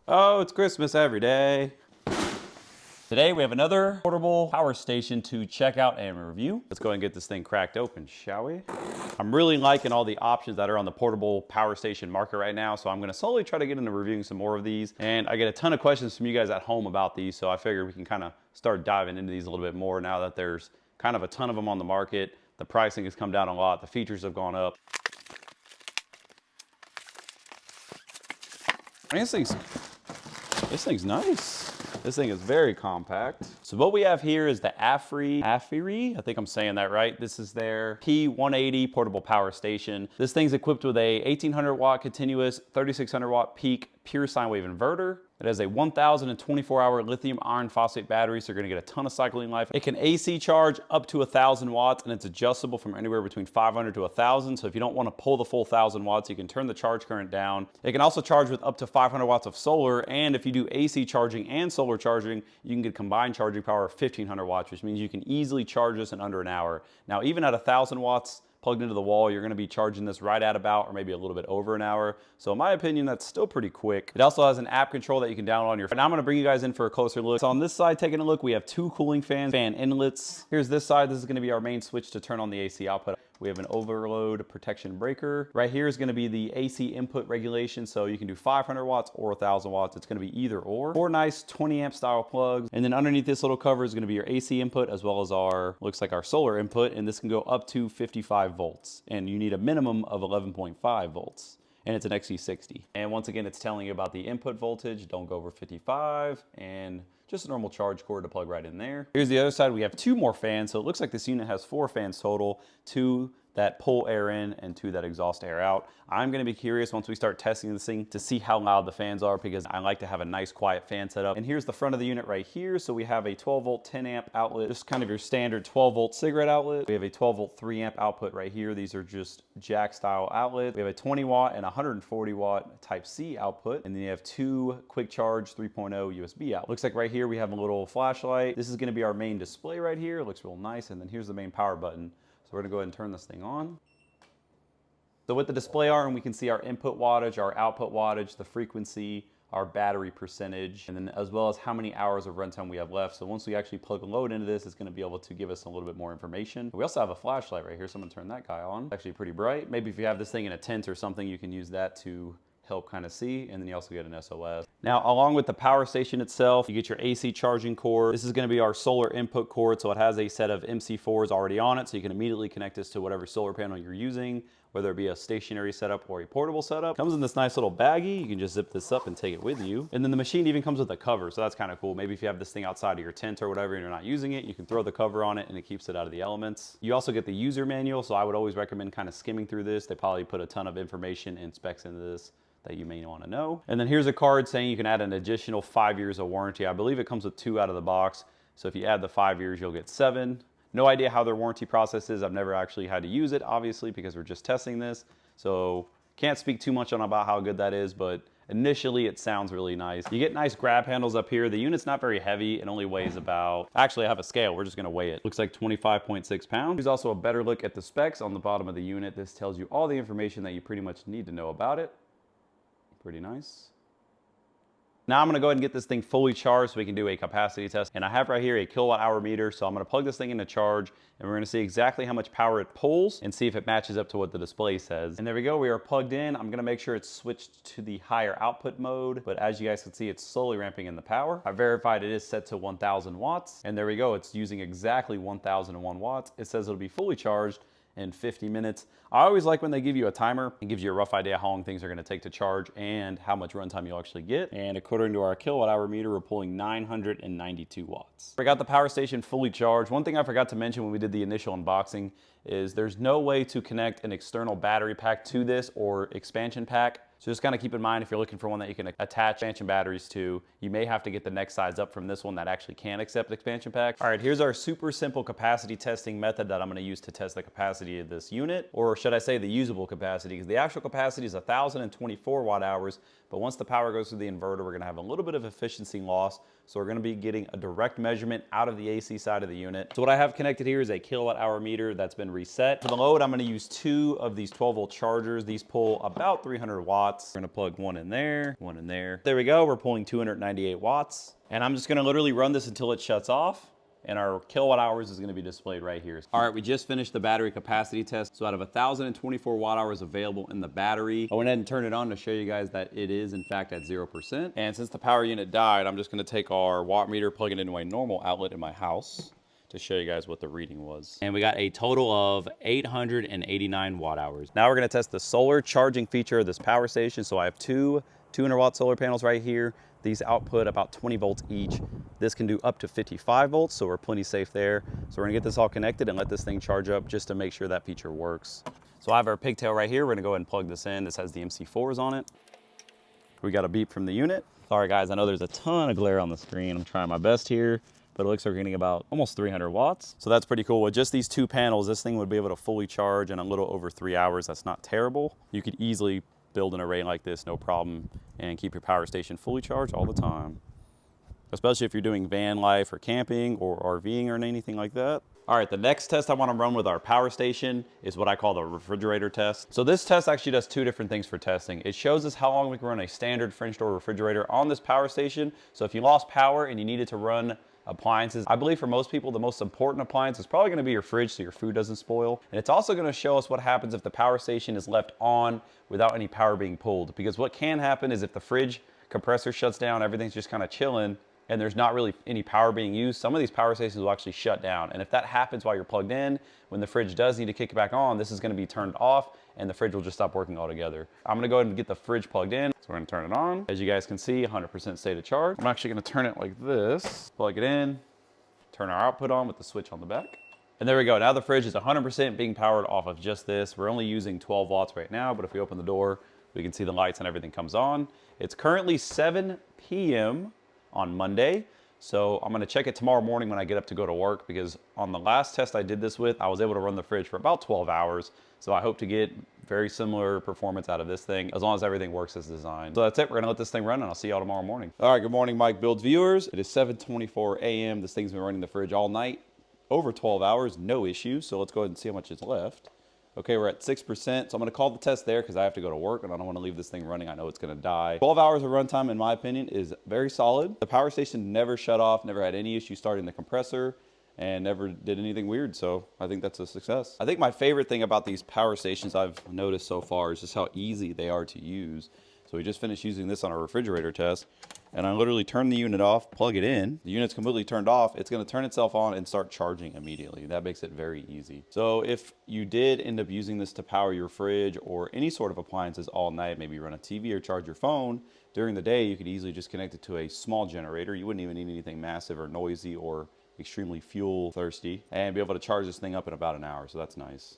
Oh, it's Christmas every day. Today we have another portable power station to check out and review. Let's go ahead and get this thing cracked open, shall we? I'm really liking all the options that are on the portable power station market right now, so I'm gonna slowly try to get into reviewing some more of these. And I get a ton of questions from you guys at home about these, so I figured we can kind of start diving into these a little bit more now that there's kind of a ton of them on the market. The pricing has come down a lot, the features have gone up. I mean, this thing's nice. This thing is very compact. So what we have here is the AFERY, I think I'm saying that right. This is their P180 portable power station. This thing's equipped with a 1800 watt continuous, 3600 watt peak pure sine wave inverter. It has a 1024 hour lithium iron phosphate battery, so you're gonna get a ton of cycling life. It can AC charge up to 1000 watts, and it's adjustable from anywhere between 500 to 1000. So if you don't wanna pull the full 1000 watts, you can turn the charge current down. It can also charge with up to 500 watts of solar, and if you do AC charging and solar charging, you can get combined charging power of 1500 watts, which means you can easily charge this in under an hour. Now, even at 1000 watts, plugged into the wall, you're gonna be charging this right at about, or maybe a little bit over an hour. So in my opinion, that's still pretty quick. It also has an app control that you can download on your phone. Now I'm gonna bring you guys in for a closer look. So on this side, taking a look, we have two cooling fan inlets. Here's this side. This is gonna be our main switch to turn on the AC output. We have an overload protection breaker. Right here is gonna be the AC input regulation. So you can do 500 watts or 1000 watts. It's gonna be either or. Four nice 20 amp style plugs. And then underneath this little cover is gonna be your AC input as well as our, looks like our solar input. And this can go up to 55 volts. And you need a minimum of 11.5 volts. And it's an XC60. And once again, it's telling you about the input voltage. Don't go over 55. And just a normal charge cord to plug right in there. Here's the other side. We have two more fans. So it looks like this unit has 4 fans total, 2 that pull air in and 2 that exhaust air out. I'm gonna be curious once we start testing this thing to see how loud the fans are, because I like to have a nice quiet fan setup. And here's the front of the unit right here. So we have a 12 volt 10 amp outlet, just kind of your standard 12 volt cigarette outlet. We have a 12 volt 3 amp output right here. These are just jack style outlets. We have a 20 watt and 140 watt type C output. And then you have 2 quick charge 3.0 USB out. Looks like right here we have a little flashlight. This is gonna be our main display right here. It looks real nice. And then here's the main power button. So we're gonna go ahead and turn this thing on. So with the display arm, we can see our input wattage, our output wattage, the frequency, our battery percentage, and then as well as how many hours of runtime we have left. So once we actually plug and load into this, it's gonna be able to give us a little bit more information. We also have a flashlight right here, so I'm gonna turn that guy on. It's actually pretty bright. Maybe if you have this thing in a tent or something, you can use that to help kind of see, and then you also get an SOS. Now, along with the power station itself, you get your AC charging cord. This is gonna be our solar input cord, so it has a set of MC4s already on it, so you can immediately connect this to whatever solar panel you're using, whether it be a stationary setup or a portable setup. Comes in this nice little baggie. You can just zip this up and take it with you. And then the machine even comes with a cover, so that's kind of cool. Maybe if you have this thing outside of your tent or whatever and you're not using it, you can throw the cover on it and it keeps it out of the elements. You also get the user manual, so I would always recommend kind of skimming through this. They probably put a ton of information and specs into this that you may want to know. And then here's a card saying you can add an additional 5 years of warranty. I believe it comes with 2 out of the box. So if you add the 5 years, you'll get 7. No idea how their warranty process is. I've never actually had to use it, obviously, because we're just testing this. So can't speak too much on about how good that is, but initially it sounds really nice. You get nice grab handles up here. The unit's not very heavy. It only weighs about, actually I have a scale. We're just gonna weigh it. Looks like 25.6 pounds. There's also a better look at the specs on the bottom of the unit. This tells you all the information that you pretty much need to know about it. Pretty nice. Now I'm gonna go ahead and get this thing fully charged so we can do a capacity test. And I have right here a kilowatt hour meter. So I'm gonna plug this thing into charge and we're gonna see exactly how much power it pulls and see if it matches up to what the display says. And there we go, we are plugged in. I'm gonna make sure it's switched to the higher output mode. But as you guys can see, it's slowly ramping in the power. I verified it is set to 1000 watts. And there we go, it's using exactly 1001 watts. It says it'll be fully charged in 50 minutes. I always like when they give you a timer. It gives you a rough idea how long things are gonna take to charge and how much runtime you'll actually get. And according to our kilowatt hour meter, we're pulling 992 watts. I got the power station fully charged. One thing I forgot to mention when we did the initial unboxing is there's no way to connect an external battery pack to this or expansion pack. So just kind of keep in mind if you're looking for one that you can attach expansion batteries to, you may have to get the next size up from this one that actually can accept expansion packs. All right, here's our super simple capacity testing method that I'm gonna use to test the capacity of this unit, or should I say the usable capacity, because the actual capacity is 1024 watt hours, But once the power goes through the inverter, we're gonna have a little bit of efficiency loss. So we're gonna be getting a direct measurement out of the AC side of the unit. So what I have connected here is a kilowatt hour meter that's been reset. For the load, I'm gonna use 2 of these 12-volt chargers. These pull about 300 watts. We're gonna plug one in there, one in there. There we go, we're pulling 298 watts. And I'm just gonna literally run this until it shuts off. And our kilowatt hours is gonna be displayed right here. All right, we just finished the battery capacity test. So out of 1,024 watt hours available in the battery, I went ahead and turned it on to show you guys that it is in fact at 0%. And since the power unit died, I'm just gonna take our watt meter, plug it into a normal outlet in my house to show you guys what the reading was. And we got a total of 889 watt hours. Now we're gonna test the solar charging feature of this power station. So I have 2 200 watt solar panels right here. These output about 20 volts each. This can do up to 55 volts, so we're plenty safe there. So we're gonna get this all connected and let this thing charge up just to make sure that feature works. So I have our pigtail right here. We're gonna go ahead and plug this in. This has the MC4s on it. We got a beep from the unit. Sorry guys, I know there's a ton of glare on the screen. I'm trying my best here, but it looks like we're getting about almost 300 watts. So that's pretty cool. With just these 2 panels, this thing would be able to fully charge in a little over 3 hours. That's not terrible. You could easily build an array like this, no problem, and keep your power station fully charged all the time. Especially if you're doing van life or camping or RVing or anything like that. All right, the next test I want to run with our power station is what I call the refrigerator test. So this test actually does 2 different things for testing. It shows us how long we can run a standard French door refrigerator on this power station. So if you lost power and you needed to run appliances, I believe for most people the most important appliance is probably going to be your fridge so your food doesn't spoil. And it's also going to show us what happens if the power station is left on without any power being pulled. Because what can happen is if the fridge compressor shuts down, everything's just kind of chilling, and there's not really any power being used, some of these power stations will actually shut down. And if that happens while you're plugged in, when the fridge does need to kick it back on, this is gonna be turned off and the fridge will just stop working altogether. I'm gonna go ahead and get the fridge plugged in. So we're gonna turn it on. As you guys can see, 100% state of charge. I'm actually gonna turn it like this, plug it in, turn our output on with the switch on the back. And there we go, now the fridge is 100% being powered off of just this. We're only using 12 watts right now, but if we open the door, we can see the lights and everything comes on. It's currently 7 p.m. on Monday. So I'm gonna check it tomorrow morning when I get up to go to work, because on the last test I did this with, I was able to run the fridge for about 12 hours. So I hope to get very similar performance out of this thing, as long as everything works as designed. So that's it, we're gonna let this thing run and I'll see y'all tomorrow morning. All right, good morning, Mike Builds viewers. It is 7:24 a.m. This thing's been running the fridge all night, over 12 hours, no issues. So let's go ahead and see how much is left. Okay, we're at 6%, so I'm gonna call the test there because I have to go to work and I don't wanna leave this thing running. I know it's gonna die. 12 hours of runtime, in my opinion, is very solid. The power station never shut off, never had any issue starting the compressor, and never did anything weird, so I think that's a success. I think my favorite thing about these power stations I've noticed so far is just how easy they are to use. So we just finished using this on our refrigerator test, and I literally turn the unit off, plug it in. The unit's completely turned off. It's gonna turn itself on and start charging immediately. That makes it very easy. So if you did end up using this to power your fridge or any sort of appliances all night, maybe run a TV or charge your phone, during the day, you could easily just connect it to a small generator. You wouldn't even need anything massive or noisy or extremely fuel thirsty, and be able to charge this thing up in about an hour, so that's nice.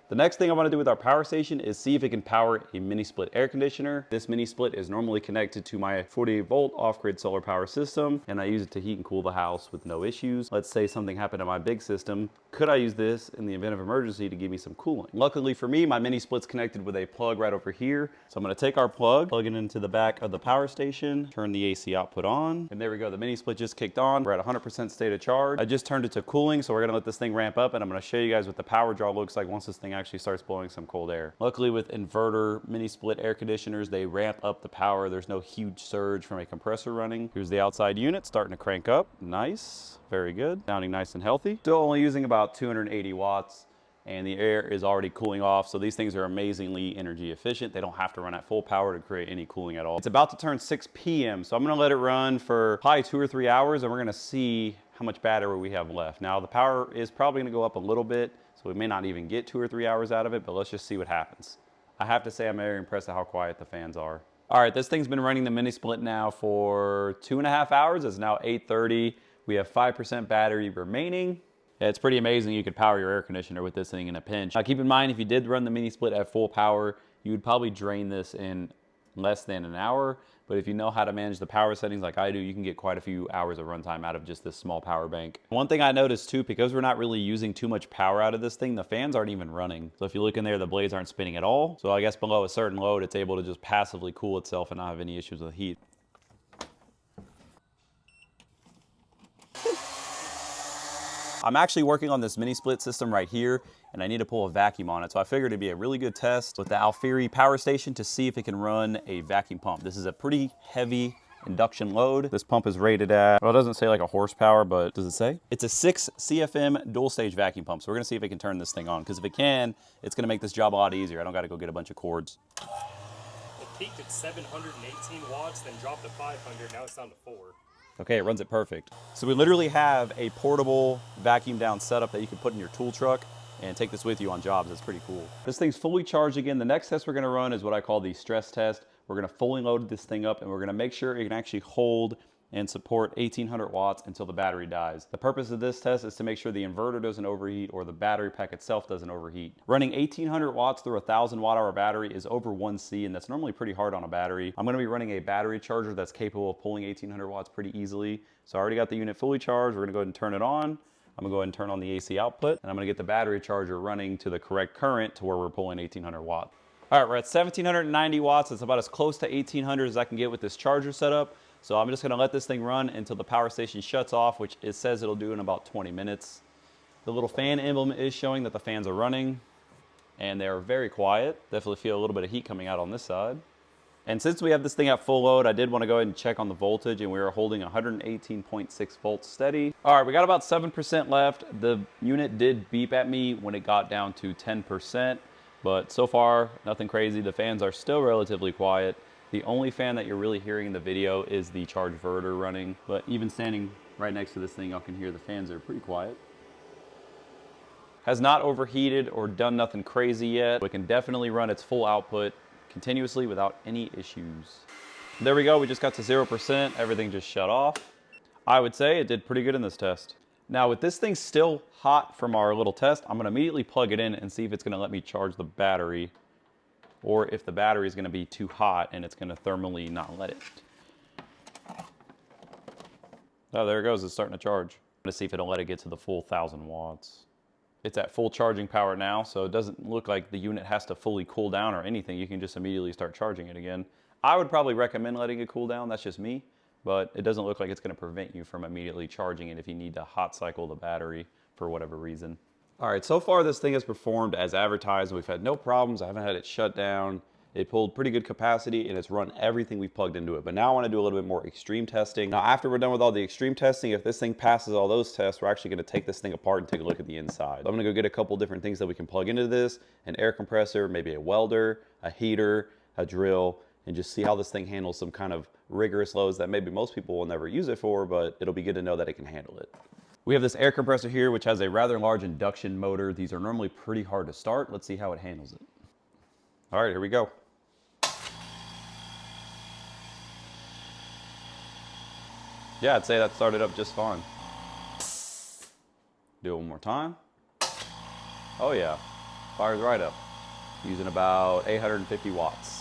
The next thing I want to do with our power station is see if it can power a mini split air conditioner. This mini split is normally connected to my 48 volt off-grid solar power system, and I use it to heat and cool the house with no issues. Let's say something happened to my big system. Could I use this in the event of emergency to give me some cooling? Luckily for me, my mini split's connected with a plug right over here. So I'm gonna take our plug it into the back of the power station, turn the AC output on, and there we go. The mini split just kicked on. We're at 100% state of charge. I just turned it to cooling, so we're gonna let this thing ramp up, and I'm gonna show you guys what the power draw looks like once this thing actually starts blowing some cold air. Luckily with inverter mini split air conditioners, they ramp up the power. There's no huge surge from a compressor running. Here's the outside unit starting to crank up. Nice, very good. Sounding nice and healthy. Still only using about 280 watts. And the air is already cooling off. So these things are amazingly energy efficient. They don't have to run at full power to create any cooling at all. It's about to turn 6 p.m. So I'm gonna let it run for probably 2 or 3 hours, and we're gonna see how much battery we have left. Now the power is probably gonna go up a little bit, so we may not even get 2 or 3 hours out of it, but let's just see what happens. I have to say I'm very impressed at how quiet the fans are. All right, this thing's been running the mini split now for 2.5 hours. It's now 8:30. We have 5% battery remaining. Yeah, it's pretty amazing you could power your air conditioner with this thing in a pinch. Now keep in mind, if you did run the mini split at full power, you would probably drain this in less than an hour. But if you know how to manage the power settings like I do, you can get quite a few hours of runtime out of just this small power bank. One thing I noticed too, because we're not really using too much power out of this thing, the fans aren't even running. So if you look in there, the blades aren't spinning at all. So I guess below a certain load, it's able to just passively cool itself and not have any issues with heat. I'm actually working on this mini split system right here, and I need to pull a vacuum on it. So I figured it'd be a really good test with the AFERY power station to see if it can run a vacuum pump. This is a pretty heavy induction load. This pump is rated at, well, it doesn't say like a horsepower, but does it say? It's a 6 CFM dual stage vacuum pump. So we're gonna see if it can turn this thing on, because if it can, it's gonna make this job a lot easier. I don't gotta go get a bunch of cords. It peaked at 718 watts, then dropped to 500, now it's down to 4. Okay, it runs it perfect. So we literally have a portable vacuum down setup that you can put in your tool truck and take this with you on jobs. That's pretty cool. This thing's fully charged again. The next test we're gonna run is what I call the stress test. We're gonna fully load this thing up, and we're gonna make sure it can actually hold and support 1800 watts until the battery dies. The purpose of this test is to make sure the inverter doesn't overheat or the battery pack itself doesn't overheat. Running 1800 watts through a 1000 watt-hour battery is over 1C, and that's normally pretty hard on a battery. I'm gonna be running a battery charger that's capable of pulling 1800 watts pretty easily. So I already got the unit fully charged. We're gonna go ahead and turn it on. I'm gonna go ahead and turn on the AC output, and I'm gonna get the battery charger running to the correct current to where we're pulling 1800 watts. All right, we're at 1790 watts. It's about as close to 1800 as I can get with this charger setup. So I'm just gonna let this thing run until the power station shuts off, which it says it'll do in about 20 minutes. The little fan emblem is showing that the fans are running, and they're very quiet. Definitely feel a little bit of heat coming out on this side. And since we have this thing at full load, I did want to go ahead and check on the voltage, and we are holding 118.6 volts steady. All right, we got about 7% left. The unit did beep at me when it got down to 10%, but so far, nothing crazy. The fans are still relatively quiet. The only fan that you're really hearing in the video is the charge inverter running, but even standing right next to this thing, y'all can hear the fans are pretty quiet. Has not overheated or done nothing crazy yet. It can definitely run its full output continuously without any issues. There we go, we just got to 0%, everything just shut off. I would say it did pretty good in this test. Now with this thing still hot from our little test, I'm gonna immediately plug it in and see if it's gonna let me charge the battery, or if the battery is gonna be too hot and it's gonna thermally not let it. Oh, there it goes, it's starting to charge. I'm gonna see if it'll let it get to the full 1000 watts. It's at full charging power now, so it doesn't look like the unit has to fully cool down or anything. You can just immediately start charging it again. I would probably recommend letting it cool down, that's just me, but it doesn't look like it's gonna prevent you from immediately charging it if you need to hot cycle the battery for whatever reason. All right, so far this thing has performed as advertised. We've had no problems. I haven't had it shut down. It pulled pretty good capacity, and it's run everything we've plugged into it. But now I want to do a little bit more extreme testing. Now, after we're done with all the extreme testing, if this thing passes all those tests, we're actually going to take this thing apart and take a look at the inside. So I'm going to go get a couple different things that we can plug into this: an air compressor, maybe a welder, a heater, a drill, and just see how this thing handles some kind of rigorous loads that maybe most people will never use it for, but it'll be good to know that it can handle it. We have this air compressor here, which has a rather large induction motor. These are normally pretty hard to start. Let's see how it handles it. All right, here we go. Yeah, I'd say that started up just fine. Do it one more time. Oh yeah, fires right up. Using about 850 watts.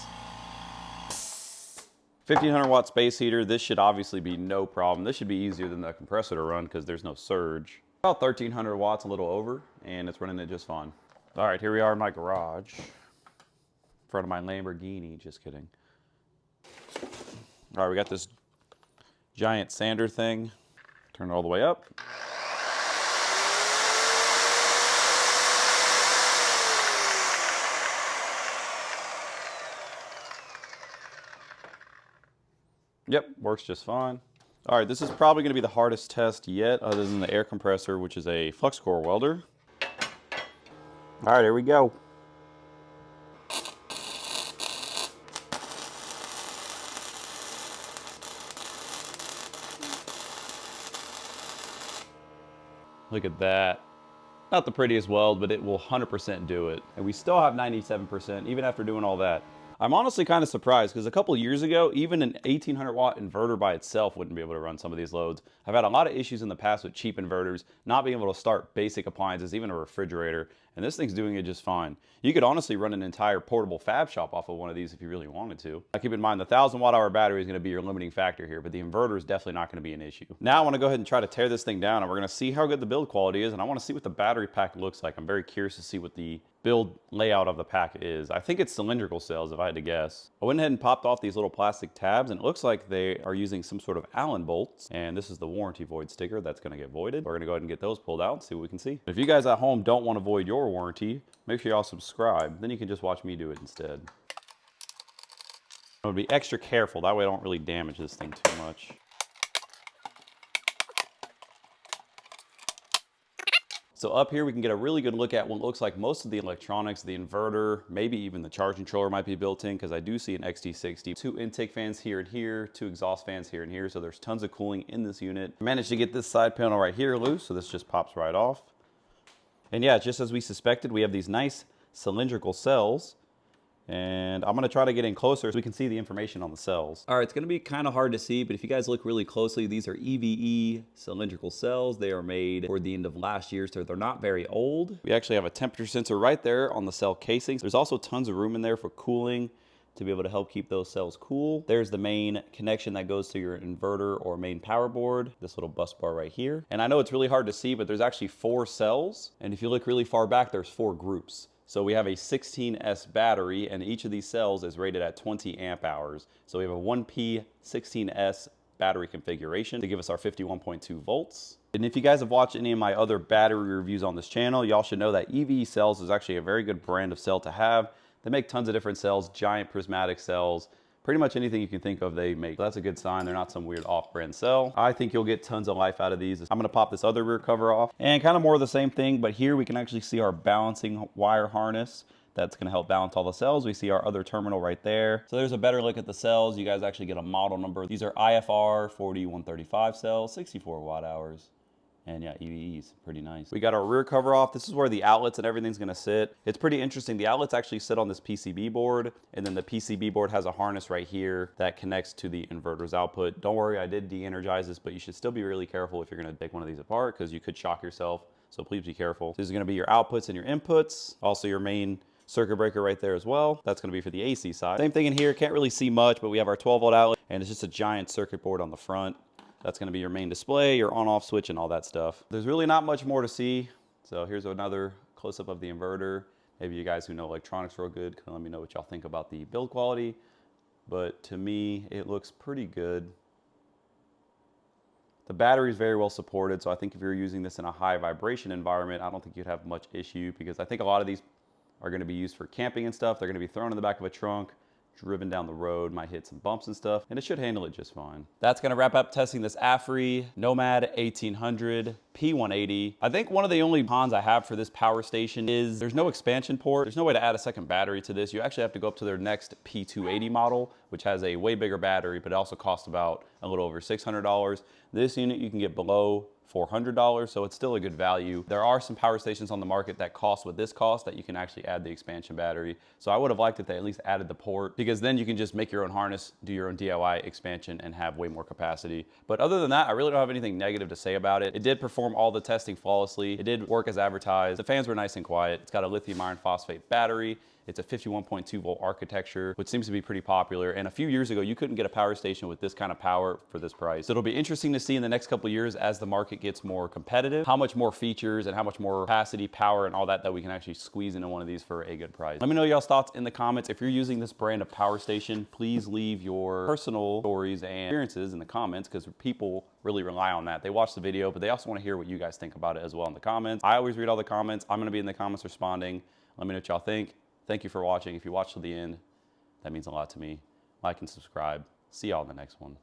1500 watt space heater. This should obviously be no problem. This should be easier than the compressor to run because there's no surge. About 1300 watts, a little over, and it's running it just fine. All right, here we are in my garage. In front of my Lamborghini, just kidding. All right, we got this giant sander thing. Turn it all the way up. Yep, works just fine. All right, this is probably gonna be the hardest test yet, other than the air compressor, which is a flux core welder. All right, here we go. Look at that. Not the prettiest weld, but it will 100% do it. And we still have 97%, even after doing all that. I'm honestly kind of surprised because a couple years ago, even an 1800 watt inverter by itself wouldn't be able to run some of these loads. I've had a lot of issues in the past with cheap inverters, not being able to start basic appliances, even a refrigerator. and this thing's doing it just fine. You could honestly run an entire portable fab shop off of one of these if you really wanted to. Now keep in mind the 1,000 watt-hour battery is going to be your limiting factor here, but the inverter is definitely not going to be an issue. Now I want to go ahead and try to tear this thing down, and we're going to see how good the build quality is, and I want to see what the battery pack looks like. I'm very curious to see what the build layout of the pack is. I think it's cylindrical cells if I had to guess. I went ahead and popped off these little plastic tabs, and it looks like they are using some sort of Allen bolts, and this is the warranty void sticker that's going to get voided. We're going to go ahead and get those pulled out and see what we can see. If you guys at home don't want to void your warranty, make sure y'all subscribe. Then you can just watch me do it instead. I would be extra careful, that way I don't really damage this thing too much. So up here we can get a really good look at what looks like most of the electronics, the inverter, maybe even the charge controller might be built in, because I do see an XT60. 2 intake fans here and here, 2 exhaust fans here and here, so there's tons of cooling in this unit. I managed to get this side panel right here loose, so this just pops right off. And yeah, just as we suspected, we have these nice cylindrical cells. And I'm gonna try to get in closer so we can see the information on the cells. All right, it's gonna be kind of hard to see, but if you guys look really closely, these are EVE cylindrical cells. They are made toward the end of last year, so they're not very old. We actually have a temperature sensor right there on the cell casings. There's also tons of room in there for cooling to be able to help keep those cells cool. There's the main connection that goes to your inverter or main power board, this little bus bar right here. And I know it's really hard to see, but there's actually 4 cells. And if you look really far back, there's 4 groups. So we have a 16S battery, and each of these cells is rated at 20 amp hours. So we have a 1P16S battery configuration to give us our 51.2 volts. And if you guys have watched any of my other battery reviews on this channel, y'all should know that EVE cells is actually a very good brand of cell to have. They make tons of different cells, giant prismatic cells, pretty much anything you can think of they make. So that's a good sign. They're not some weird off-brand cell. I think you'll get tons of life out of these. I'm gonna pop this other rear cover off, and kind of more of the same thing, but here we can actually see our balancing wire harness. That's gonna help balance all the cells. We see our other terminal right there. So there's a better look at the cells. You guys actually get a model number. These are IFR 4135 cells, 64 watt hours. And yeah, EVE's pretty nice. We got our rear cover off. This is where the outlets and everything's gonna sit. It's pretty interesting. The outlets actually sit on this PCB board, and then the PCB board has a harness right here that connects to the inverter's output. Don't worry, I did de-energize this, but you should still be really careful if you're gonna take one of these apart, because you could shock yourself. So please be careful. This is gonna be your outputs and your inputs. Also your main circuit breaker right there as well. That's gonna be for the AC side. Same thing in here, can't really see much, but we have our 12 volt outlet, and it's just a giant circuit board on the front. That's gonna be your main display, your on-off switch, and all that stuff. There's really not much more to see. So here's another close-up of the inverter. Maybe you guys who know electronics real good can let me know what y'all think about the build quality. But to me, it looks pretty good. The battery is very well supported, so I think if you're using this in a high vibration environment, I don't think you'd have much issue, because I think a lot of these are gonna be used for camping and stuff. They're gonna be thrown in the back of a trunk, driven down the road, might hit some bumps and stuff, and it should handle it just fine. That's gonna wrap up testing this AFERY Nomad 1800 P180. I think one of the only cons I have for this power station is there's no expansion port. There's no way to add a second battery to this. You actually have to go up to their next P280 model, which has a way bigger battery, but it also costs about a little over $600. This unit you can get below $400, so it's still a good value. There are some power stations on the market that cost what this costs that you can actually add the expansion battery. So I would have liked if they at least added the port, because then you can just make your own harness, do your own DIY expansion, and have way more capacity. But other than that, I really don't have anything negative to say about it. It did perform all the testing flawlessly. It did work as advertised. The fans were nice and quiet. It's got a lithium iron phosphate battery. It's a 51.2 volt architecture, which seems to be pretty popular. And a few years ago, you couldn't get a power station with this kind of power for this price. So it'll be interesting to see in the next couple of years as the market gets more competitive, how much more features and how much more capacity, power, and all that we can actually squeeze into one of these for a good price. Let me know y'all's thoughts in the comments. If you're using this brand of power station, please leave your personal stories and experiences in the comments, because people really rely on that. They watch the video, but they also want to hear what you guys think about it as well in the comments. I always read all the comments. I'm going to be in the comments responding. Let me know what y'all think. Thank you for watching. If you watched till the end, that means a lot to me. Like and subscribe. See y'all in the next one.